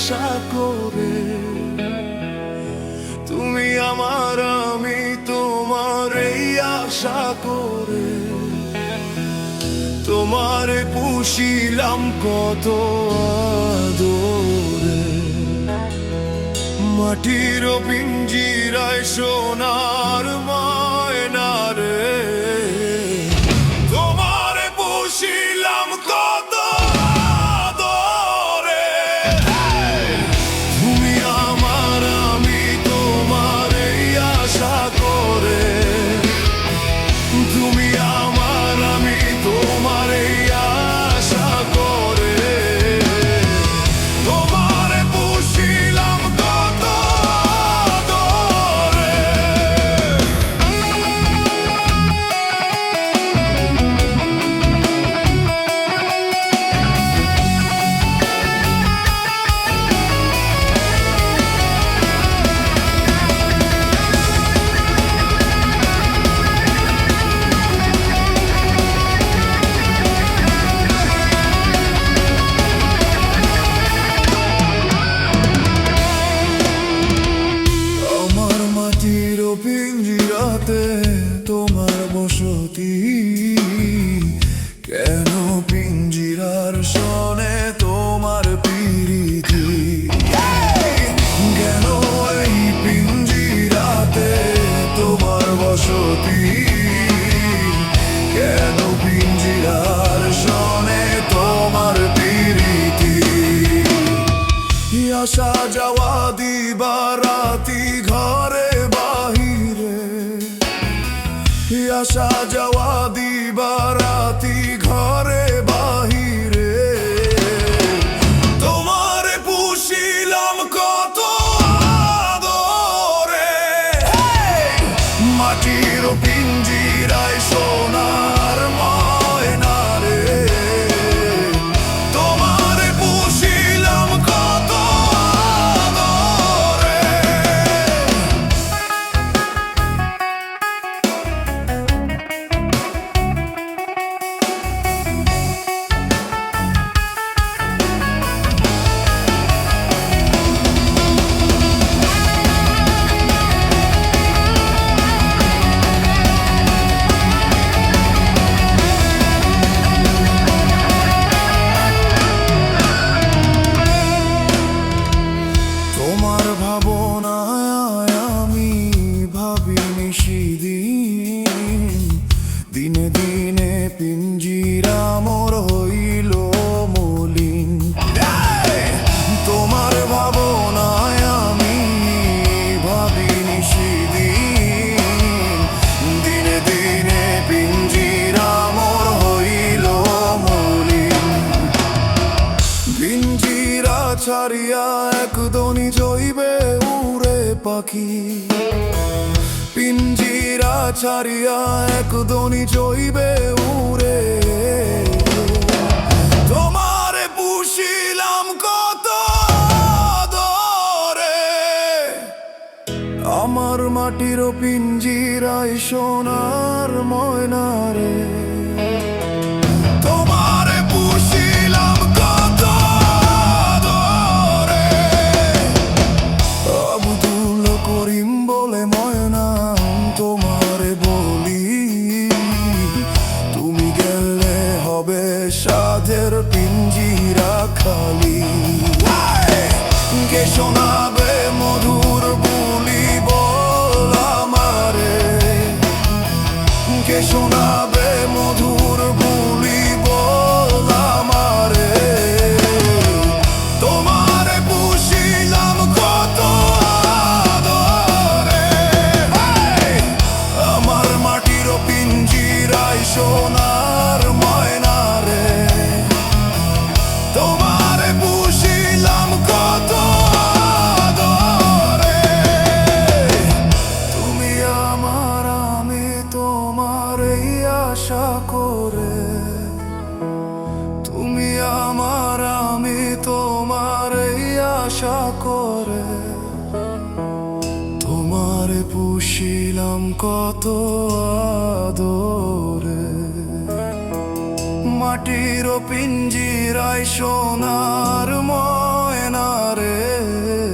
আশা করে। তুমি আমার, আমি তোমার এই আশা করে। তোমারে পুষিলাম কত আদরে, মাটির পিঞ্জিরায় সোনার ময়না রে। তোমারে পুষিলাম কত আদরে, তুমি আমার, আমি তোমার এই আশা করে। তুমি আমার, আমি তোমার এই আশা করে। তোমারে পুষিলাম কত আদরে। পিঞ্জিরাতে তোমার বসতি, কেন পিঞ্জিরার শোনে তোমার প্রীতি? কেন এই পিঞ্জিরাতে তোমার বসতি, কেন পিঞ্জিরার শোনে তোমার প্রীতি? আসা যাওয়া দিবা রাতি ঘরে বাহিরে, আসা যাওয়া দিবা রাতি ঘরে বাহিরে। তোমারে পুষিলাম কত আদরে, মাটির পিঞ্জিরায় সোনার ময়না রে। তোমারে পুষিলাম কত আদরে। তোমার ভাবনায় আমি ভাবি নিশিদিন, দিনে দিনে পিঞ্জিরা মোর হইল মলিন। তোমার ভাবনায় আমি ভাবি নিশিদিন, দিনে দিনে পিঞ্জিরা মোর হইল মলিন। পিঞ্জিরা ছাড়িয়া একদনি জইবে উড়ে পাখি, পিঞ্জিরা ছাড়িয়া একদনি জইবে উড়ে। তোমারে পুষিলাম কত আদরে, আমার মাটির পিঞ্জিরায় সোনার ময়না রে। তোমারে পুষিলাম কত আদরে, আব্দুল করিম বলে ময়না তোমারে বলি। তুমি গেলে হবে সাধের পিঞ্জিরা খালি, কে শোনাবে মধুর বুলি বল আমারে, কে শোনাবে মধুর বুলি বল আমারে। তোমারে পুষিলাম কত আদরে, আমার মাটির পিঞ্জিরায় সোনার ময়না রে। তোমারে পুষিলাম কত আদরে, তুমি আমার, আমি তোমার এই আশা করে। তুমি আমার, আমি তোমার এই আশা করে। তোমারে পুষিলাম কত আদরে, মাটির পিঞ্জিরায় সোনার ময়না তোমারে